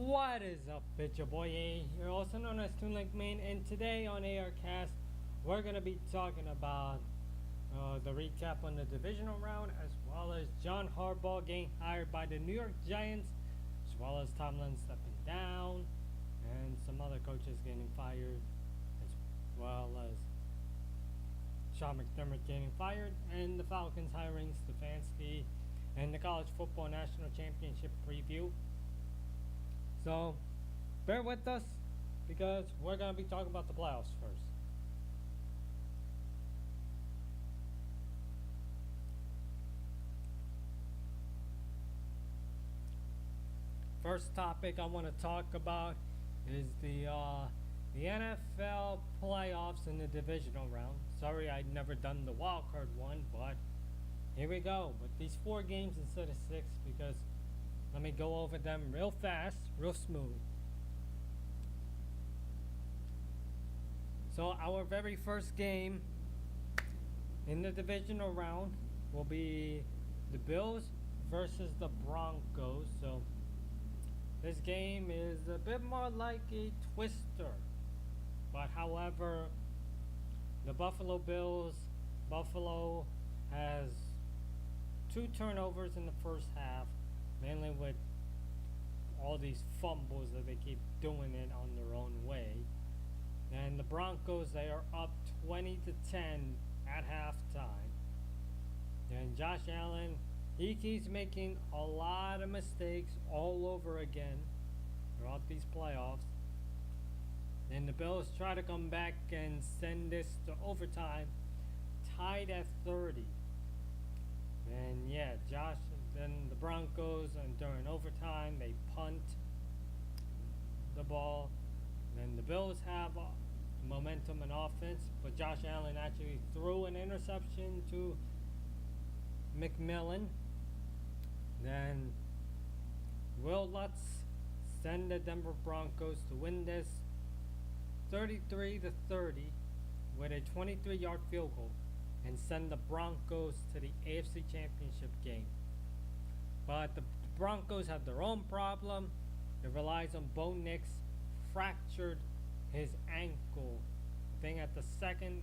What is up, it's your boy A, you're also known as Toon Link Main, and today on ARcast, we're going to be talking about the recap on the divisional round, as well as John Harbaugh getting hired by the New York Giants, as well as Tomlin stepping down, and some other coaches getting fired, as well as Sean McDermott getting fired, and the Falcons hiring Stefanski, and the College Football National Championship preview. So, bear with us, because we're going to be talking about the playoffs first. First topic I want to talk about is the NFL playoffs in the divisional round. Sorry I'd never done the wild card one, but here we go with these 4 games instead of 6, because let me go over them real fast, real smooth. So our very first game in the divisional round will be the Bills versus the Broncos. So this game is a bit more like a twister. But however, the Buffalo has 2 turnovers in the first half, mainly with all these fumbles that they keep doing it on their own way. And the Broncos, they are up 20-10 at halftime. And Josh Allen, he keeps making a lot of mistakes all over again throughout these playoffs. And the Bills try to come back and send this to overtime, tied at 30. And yeah, then the Broncos, and during overtime, they punt the ball. Then the Bills have momentum and offense, but Josh Allen actually threw an interception to McMillan. Then Will Lutz send the Denver Broncos to win this 33-30 with a 23-yard field goal, and send the Broncos to the AFC Championship game. But the Broncos have their own problem. It relies on Bo Nix, fractured his ankle, I think at the second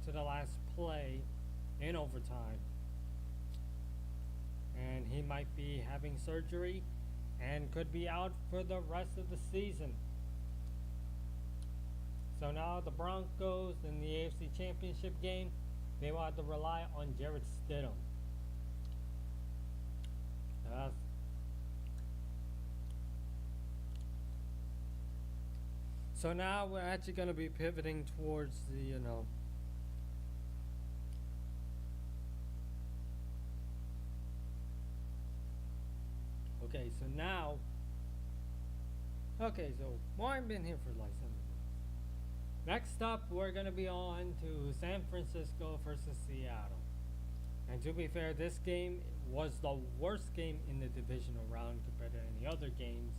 to the last play in overtime. And he might be having surgery and could be out for the rest of the season. So now the Broncos in the AFC Championship game, they will have to rely on Jarrett Stidham. So now we're actually going to be pivoting towards the, Okay, so I've been here for like 7 minutes. Next up, we're going to be on to San Francisco versus Seattle. And to be fair, this game was the worst game in the divisional round compared to any other games,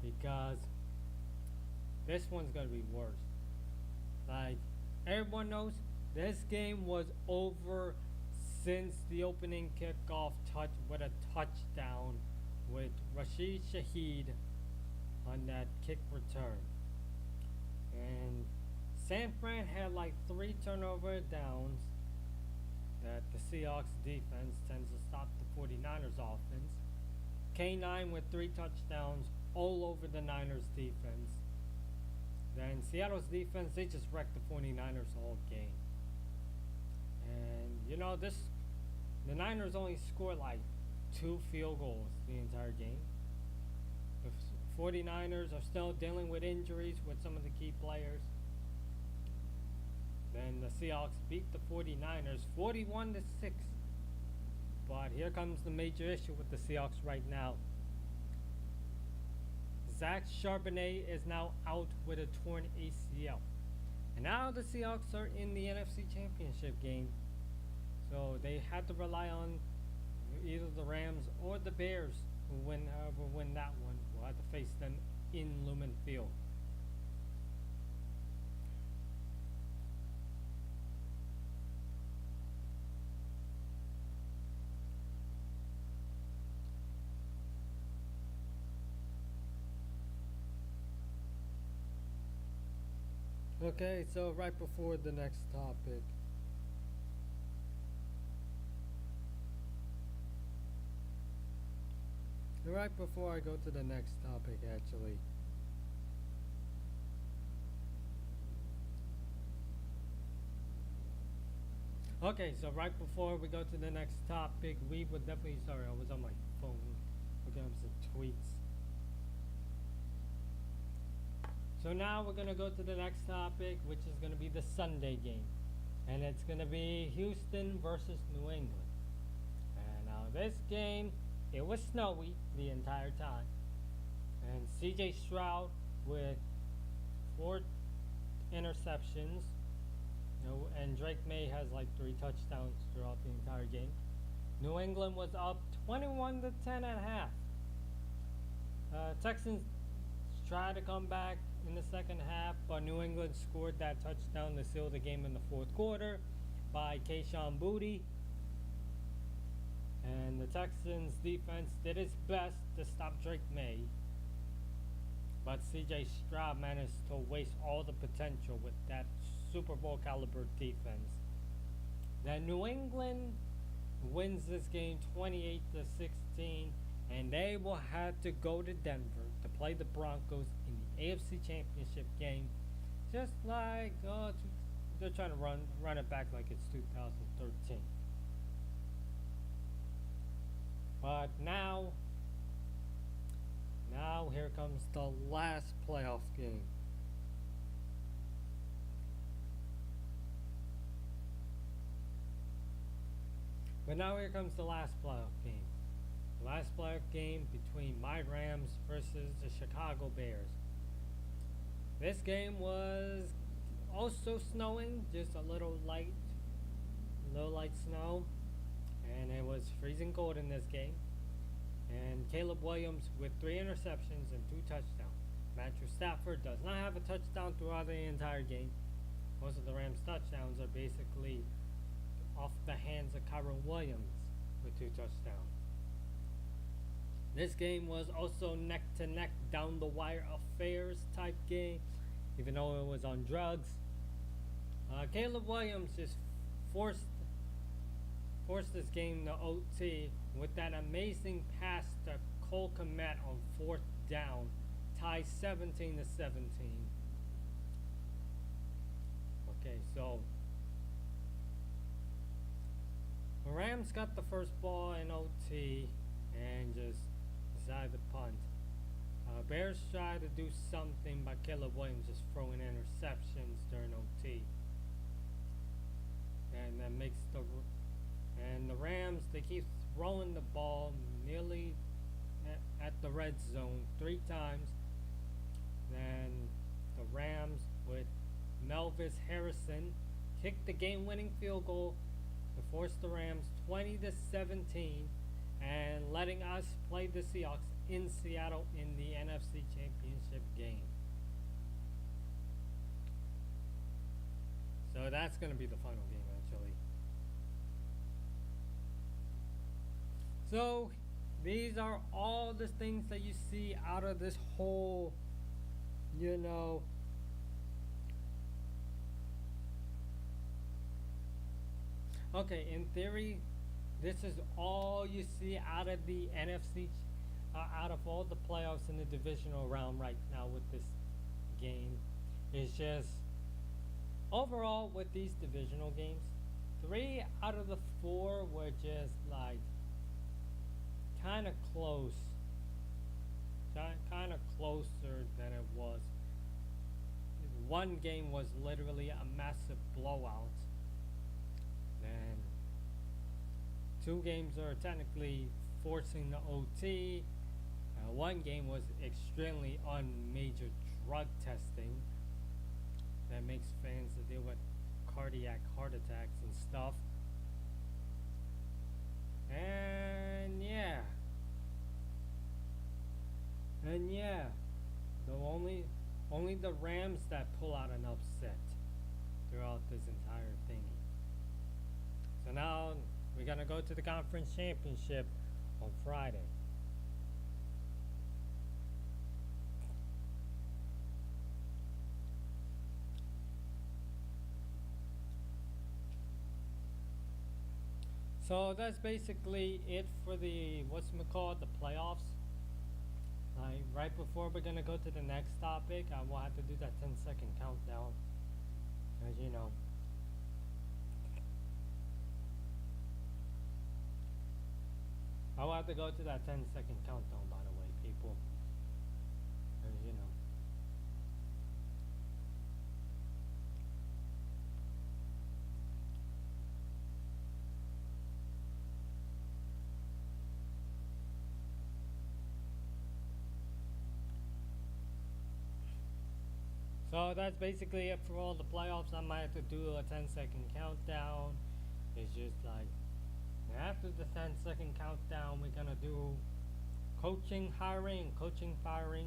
because this one's going to be worse. Like, everyone knows, this game was over since the opening kickoff with a touchdown with Rashid Shaheed on that kick return. And San Fran had like 3 turnover downs that the Seahawks defense tends to stop the 49ers offense. K9 with 3 touchdowns all over the Niners defense. Then Seattle's defense, they just wrecked the 49ers all game. And the Niners only scored like 2 field goals the entire game. The 49ers are still dealing with injuries with some of the key players. Then the Seahawks beat the 49ers 41-6. But here comes the major issue with the Seahawks right now. Zach Charbonnet is now out with a torn ACL. And now the Seahawks are in the NFC Championship game. So they had to rely on either the Rams or the Bears, who win that one. We'll have to face them in Lumen Field. Okay, so right before the next topic. Right before I go to the next topic, actually. Okay, so right before we go to the next topic, we would definitely. Sorry, I was on my phone looking up some tweets. So now we're gonna go to the next topic, which is gonna be the Sunday game, and it's gonna be Houston versus New England. And now this game, it was snowy the entire time, and C.J. Stroud with 4 interceptions. And Drake May has like 3 touchdowns throughout the entire game. New England was up 21 to 10 at half. Texans tried to come back in the second half, but New England scored that touchdown to seal the game in the fourth quarter by Kayshon Boutte. And the Texans defense did its best to stop Drake May, but CJ Stroud managed to waste all the potential with that Super Bowl caliber defense. Then New England wins this game 28 to 16, and they will have to go to Denver to play the Broncos in the AFC Championship game, just like they're trying to run it back like it's 2013. But now here comes the last playoff game. But now here comes the last playoff game. The last playoff game between my Rams versus the Chicago Bears. This game was also snowing, just a little light snow. And it was freezing cold in this game. And Caleb Williams with 3 interceptions and 2 touchdowns. Matthew Stafford does not have a touchdown throughout the entire game. Most of the Rams' touchdowns are basically off the hands of Kyron Williams with 2 touchdowns. This game was also neck to neck, down the wire affairs type game, even though it was on drugs. Caleb Williams just forced this game to OT with that amazing pass to Cole Kmet on 4th down, tie 17 to 17. Okay, so the Rams got the first ball in OT and just decided to punt. Bears tried to do something, but Caleb Williams just throwing interceptions during OT, and that makes the Rams, they keep throwing the ball nearly at the red zone 3 times. Then the Rams with Melvis Harrison kicked the game-winning field goal to force the Rams 20 to 17, and letting us play the Seahawks in Seattle in the NFC Championship game. So that's going to be the final game, actually. So these are all the things that you see out of this whole, okay, in theory, this is all you see out of the NFC, out of all the playoffs in the divisional round right now with this game. It's just, overall with these divisional games, 3 out of the 4 were just like kind of close, kind of closer than it was. One game was literally a massive blowout, and 2 games are technically forcing the OT. One game was extremely on major drug testing that makes fans to deal with cardiac heart attacks and stuff. And yeah, the only the Rams that pull out an upset throughout this entire thingy. So now we're gonna go to the conference championship on Friday. So that's basically it for the the playoffs. Like right before we're gonna go to the next topic, I will have to do that 10-second countdown. As you know. I will have to go to that 10-second countdown, by the way, people. As you know. So that's basically it for all the playoffs. I might have to do a 10-second countdown. It's just like after the 10-second countdown, we're gonna do coaching hiring, coaching firing,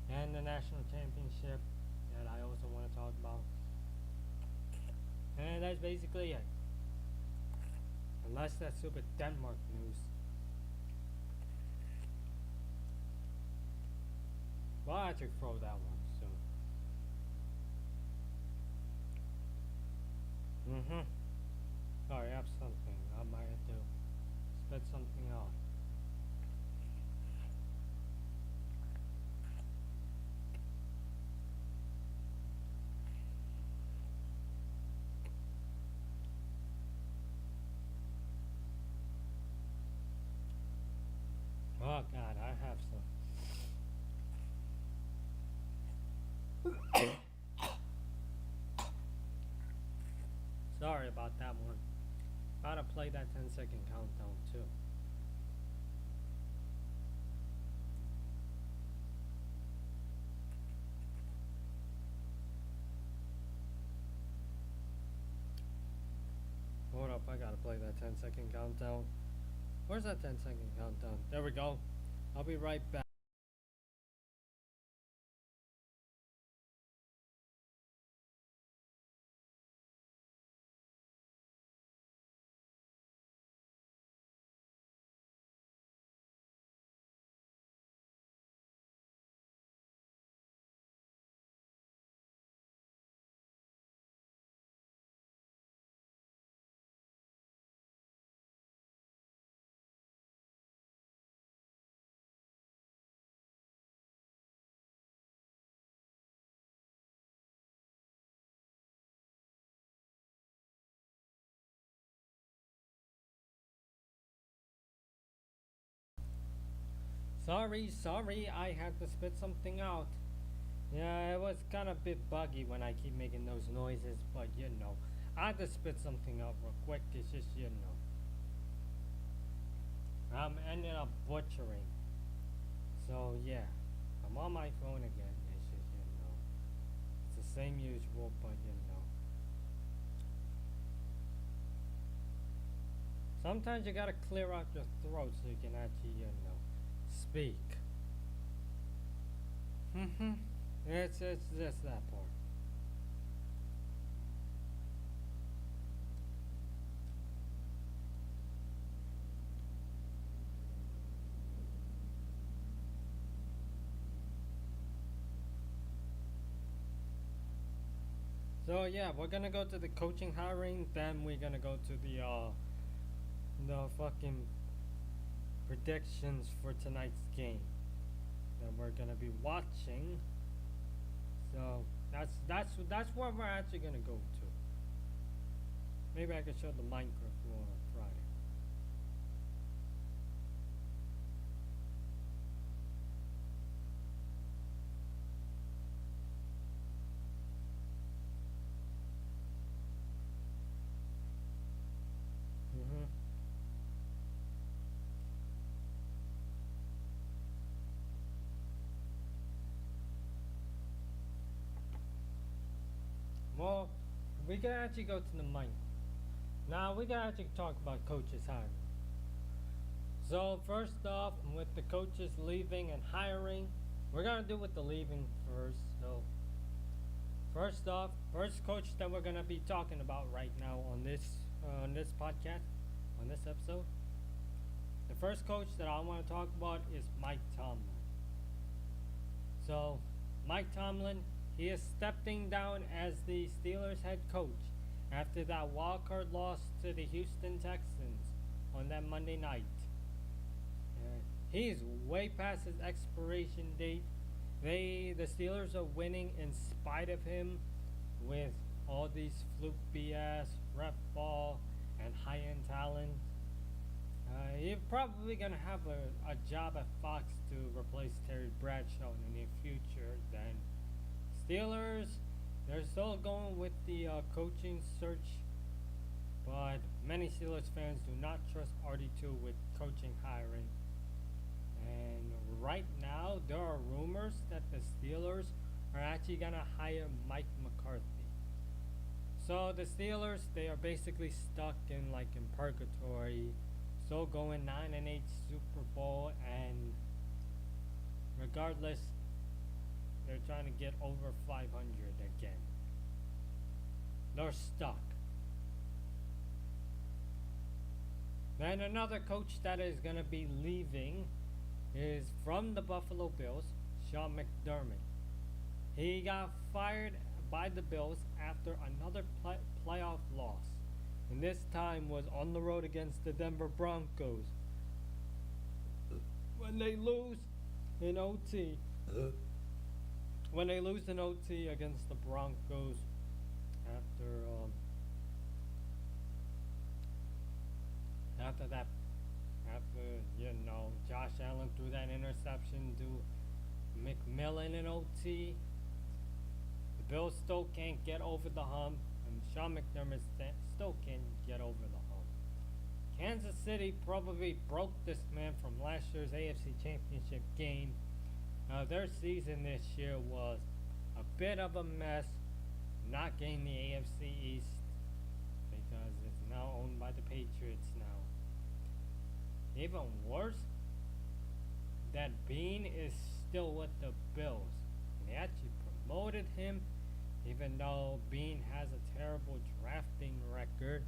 and the national championship that I also want to talk about. And that's basically it. Unless that's stupid Denmark news. Well, I had to throw that one soon. Sorry, I have something. I might have to spit something out. Oh God, I have some. Sorry about that one. Gotta play that 10-second countdown too. Hold up, I gotta play that 10-second countdown. Where's that 10-second countdown? There we go. I'll be right back. Sorry, I had to spit something out. Yeah, it was kind of a bit buggy when I keep making those noises, but you know, I had to spit something out real quick. It's just, you know, I'm ending up butchering. So yeah, I'm on my phone again. It's just, you know, it's the same usual, but you know, sometimes you gotta clear out your throat so you can actually, you know, speak. It's just that part. So yeah, we're gonna go to the coaching hiring, then we're gonna go to the fucking predictions for tonight's game that we're gonna be watching. So that's where we're actually gonna go to. Maybe I could show the Minecraft one on Friday. Mhm. Well, we can actually go to the Minecraft. Now we can actually talk about coaches hiring. So first off, with the coaches leaving and hiring, we're gonna do with the leaving first. So first off, first coach that we're gonna be talking about right now on this podcast, on this episode. The first coach that I want to talk about is Mike Tomlin. So Mike Tomlin, he is stepping down as the Steelers head coach after that wildcard loss to the Houston Texans on that Monday night. He's way past his expiration date. The Steelers are winning in spite of him with all these fluke BS, rep ball, and high end talent. You're probably gonna have a job at Fox to replace Terry Bradshaw in the near future. Then Steelers, they're still going with the coaching search, but many Steelers fans do not trust RD2 with coaching hiring. And right now, there are rumors that the Steelers are actually gonna hire Mike McCarthy. So the Steelers, they are basically stuck in purgatory, still going 9-8 Super Bowl, and regardless, they're trying to get over 500 again. They're stuck. Then another coach that is gonna be leaving is from the Buffalo Bills, Sean McDermott. He got fired by the Bills after another playoff loss, and this time was on the road against the Denver Broncos. When they lose in OT, against the Broncos after Josh Allen threw that interception to McMillan in OT, the Bills still can't get over the hump, and Sean McDermott still can't get over the hump. Kansas City probably broke this man from last year's AFC Championship game. Their season this year was a bit of a mess, not getting the AFC East because it's now owned by the Patriots now. Even worse, that Bean is still with the Bills. And they actually promoted him, even though Bean has a terrible drafting record.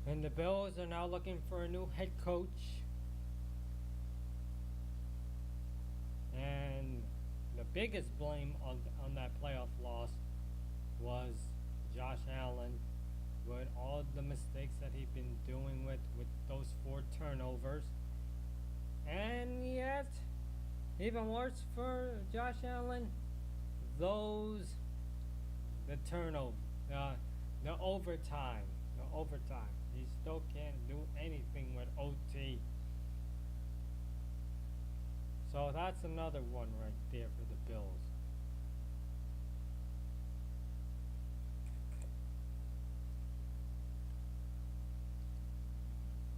And the Bills are now looking for a new head coach. And the biggest blame on that playoff loss was Josh Allen, with all the mistakes that he'd been doing with those 4 turnovers. And yet, even worse for Josh Allen, the turnover, the overtime. He still can't do anything with OT. So that's another one right there for the Bills.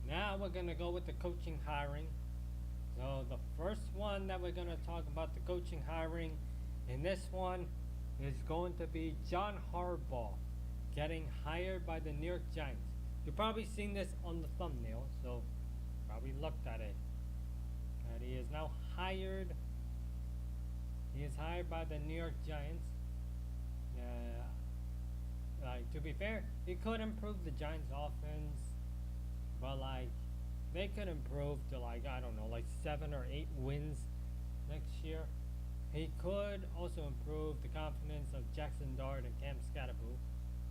Now we're going to go with the coaching hiring. So the first one that we're going to talk about, the coaching hiring, in this one is going to be John Harbaugh getting hired by the New York Giants. You've probably seen this on the thumbnail, so probably looked at it. And he is now hired. He is hired by the New York Giants. To be fair, he could improve the Giants' offense, but they could improve to 7 or 8 wins next year. He could also improve the confidence of Jackson Dart and Cam Scatterboo,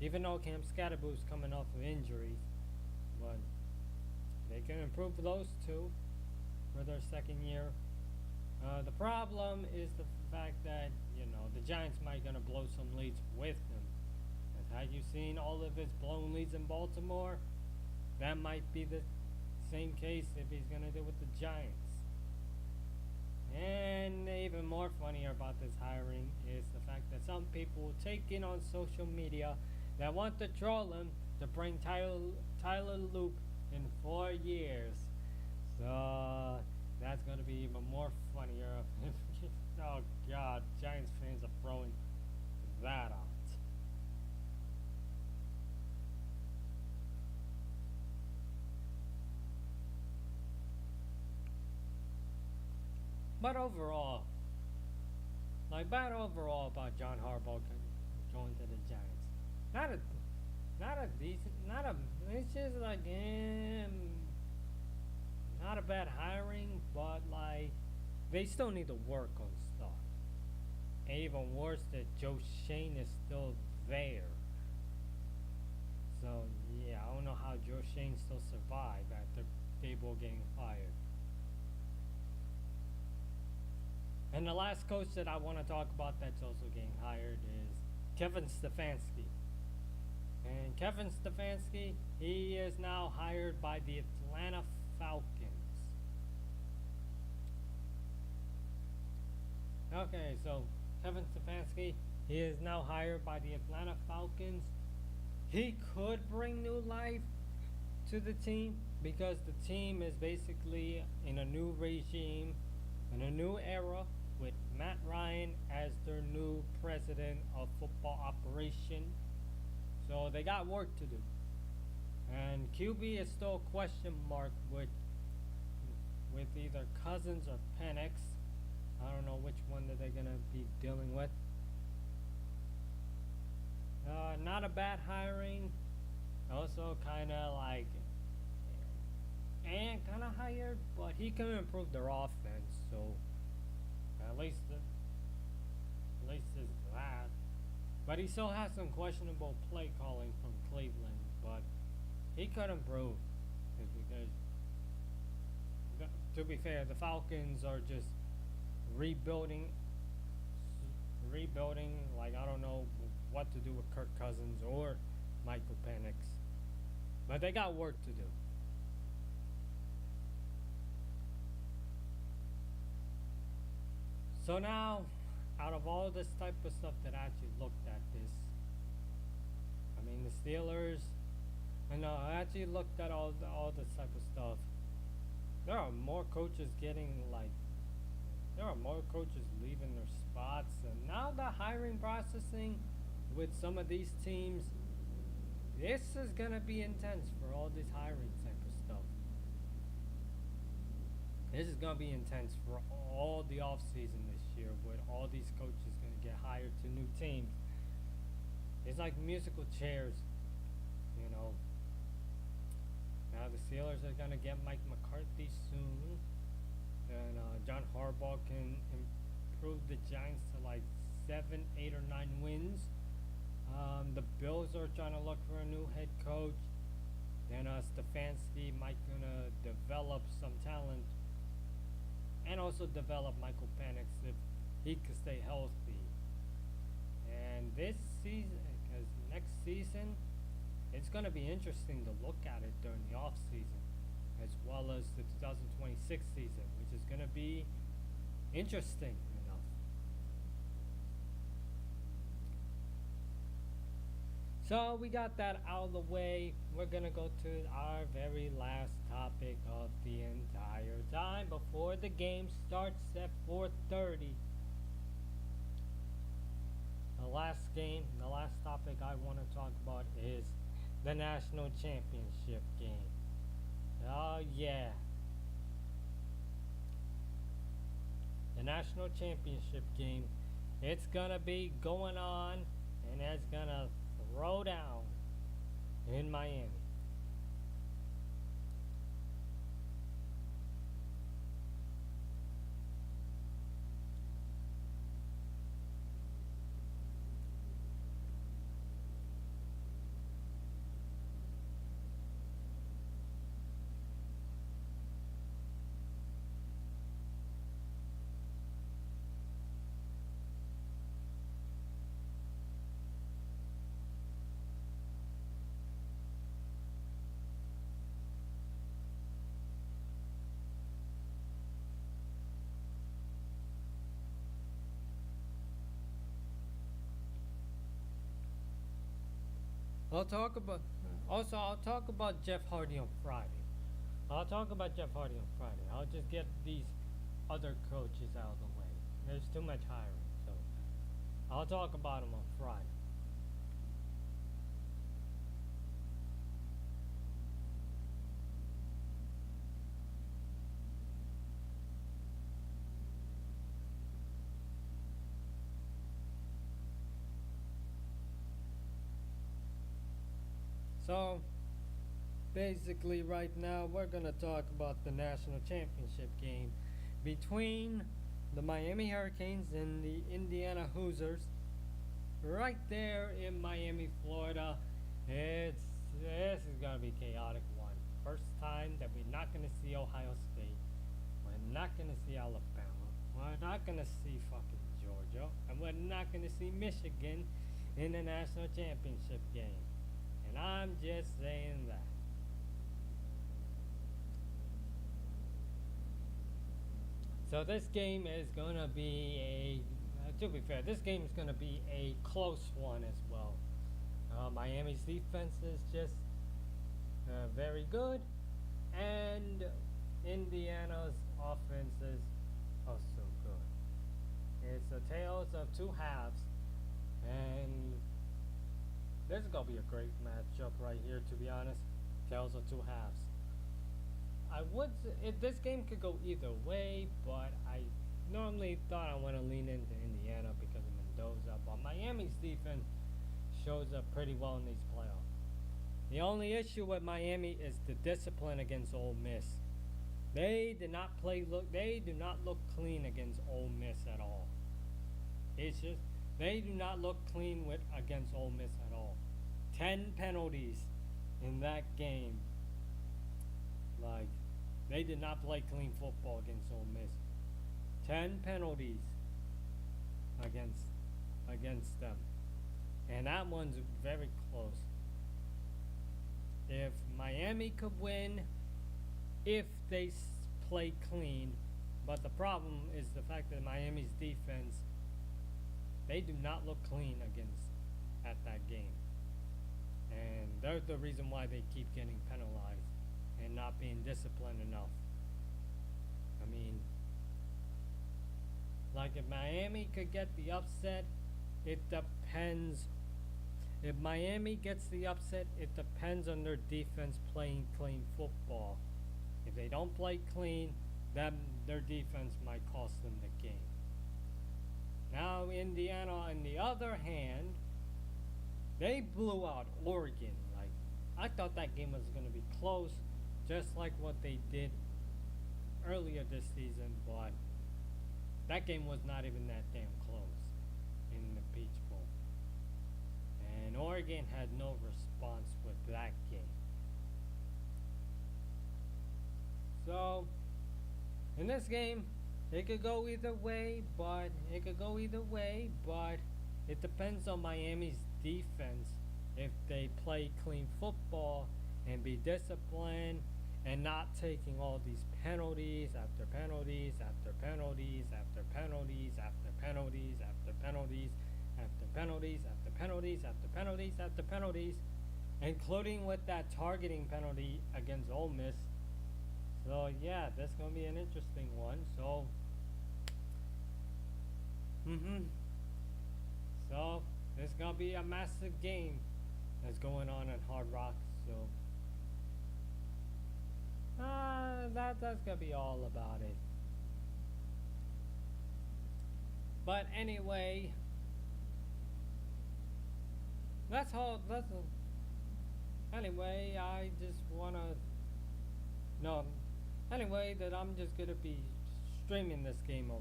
even though Cam Scatterboo is coming off of injuries. But they can improve those two for their second year. The problem is the fact that the Giants might gonna blow some leads with him. Had you seen all of his blown leads in Baltimore? That might be the same case if he's gonna do with the Giants. And even more funnier about this hiring is the fact that some people take in on social media that want to troll him to bring Tyler Loop in 4 years. So that's gonna be even more funnier. Oh God, Giants fans are throwing that out. But overall, bad overall about John Harbaugh going to the Giants. It's just not a bad hiring, but they still need to work on stuff. And even worse, that Joe Shane is still there. So yeah, I don't know how Joe Shane still survived after Dable getting fired. And the last coach that I want to talk about that's also getting hired is Kevin Stefanski. And Kevin Stefanski, he is now hired by the Atlanta Falcons. Okay, so Kevin Stefanski, he is now hired by the Atlanta Falcons. He could bring new life to the team because the team is basically in a new regime, in a new era, with Matt Ryan as their new president of football operation. So they got work to do. And QB is still a question mark with either Cousins or Penix. I don't know which one that they're gonna be dealing with. Not a bad hiring. Also kind of like and kind of hired, but he can improve their offense. So at least is that. But he still has some questionable play calling from Cleveland. But he could improve because, to be fair, the Falcons are just rebuilding. Like I don't know what to do with Kirk Cousins or Michael Penix, but they got work to do. So now, out of all this type of stuff that I actually looked at this, I mean the Steelers, I actually looked at all this type of stuff. There are more coaches there are more coaches leaving their spots, and now the hiring processing with some of these teams, this is gonna be intense for all this hiring type of stuff. This is gonna be intense for all the off season this year, with all these coaches gonna get hired to new teams. It's like musical chairs, you know. Now the Steelers are gonna get Mike McCarthy soon, and John Harbaugh can improve the Giants to like 7, 8, or 9 wins. The Bills are trying to look for a new head coach. Then Stefanski might gonna develop some talent, and also develop Michael Penix if he could stay healthy. And this season, because next season, it's gonna be interesting to look at it during the off season, as well as the 2026 season, which is gonna be interesting enough. So we got that out of the way. We're gonna go to our very last topic of the entire time before the game starts at 4:30. The last topic I want to talk about is the national championship game. Oh yeah. The national championship game. It's gonna be going on, and it's gonna throw down in Miami. I'll talk about Jeff Hardy on Friday. I'll just get these other coaches out of the way. There's too much hiring, so I'll talk about them on Friday. So basically right now we're going to talk about the national championship game between the Miami Hurricanes and the Indiana Hoosiers, right there in Miami, Florida. This is gonna be chaotic one. First time that we're not gonna see Ohio State. We're not gonna see Alabama. We're not gonna see fucking Georgia, and we're not gonna see Michigan in the national championship game. And I'm just saying that. So this game is gonna be to be fair, this game is gonna be a close one as well. Miami's defense is just very good, and Indiana's offense is also good. It's a tales of two halves, and this is gonna be a great matchup right here. To be honest, tales of two halves. This game could go either way, but I normally thought I want to lean into Indiana because of Mendoza, but Miami's defense shows up pretty well in these playoffs. The only issue with Miami is the discipline against Ole Miss. They do not look clean against Ole Miss at all. It's just they do not look clean against Ole Miss at all. 10 penalties in that game. Like, they did not play clean football against Ole Miss. 10 penalties against them. And that one's very close. If Miami could win, if they play clean, but the problem is the fact that Miami's defense, they do not look clean at that game. And they're the reason why they keep getting penalized and not being disciplined enough. I mean, like if Miami could get the upset, it depends. If Miami gets the upset, it depends on their defense playing clean football. If they don't play clean, then their defense might cost them the game. Now Indiana, on the other hand, they blew out Oregon. Like, I thought that game was going to be close, just like what they did earlier this season, but that game was not even that damn close in the Peach Bowl. And Oregon had no response with that game. So, in this game, it could go either way, but it depends on Miami's defense if they play clean football and be disciplined and not taking all these penalties after penalties after penalties after penalties after penalties after penalties after penalties after penalties after penalties after penalties, including with that targeting penalty against Ole Miss. So yeah, that's gonna be an interesting one. So so there's gonna be a massive game that's going on at Hard Rock. So that's gonna be all about it. But anyway, that's all. Anyway, I just wanna anyway that I'm just gonna be streaming this game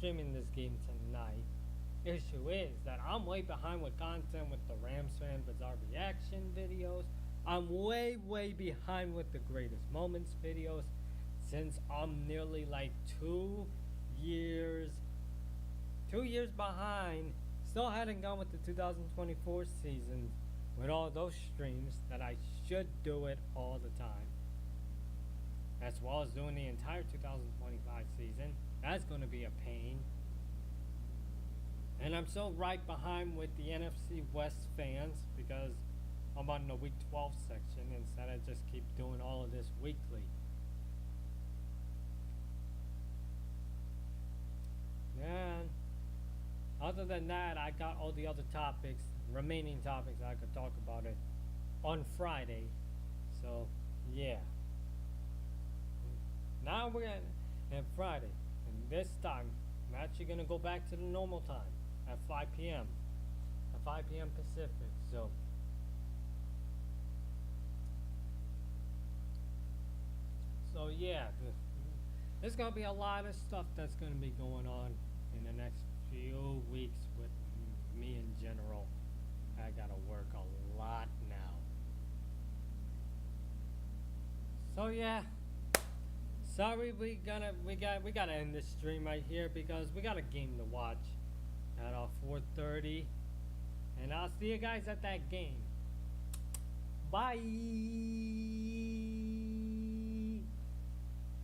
tonight. Issue is that I'm way behind with content with the Rams fan bizarre reaction videos. I'm way behind with the greatest moments videos, since I'm nearly like 2 years behind. Still hadn't gone with the 2024 season with all those streams that I should do it all the time, as well as doing the entire 2025 season. That's going to be a pain. And I'm so right behind with the NFC West fans because I'm on the week 12 section instead of just keep doing all of this weekly. And other than that, I got all the other remaining topics I could talk about it on Friday. So yeah. Now we're at Friday, and this time I'm actually gonna go back to the normal time at 5 p.m. at 5 p.m. Pacific. So yeah, there's gonna be a lot of stuff that's gonna be going on in the next few weeks with me in general. I gotta work a lot now. So yeah, sorry we gotta end this stream right here because we got a game to watch at 4:30, and I'll see you guys at that game. Bye.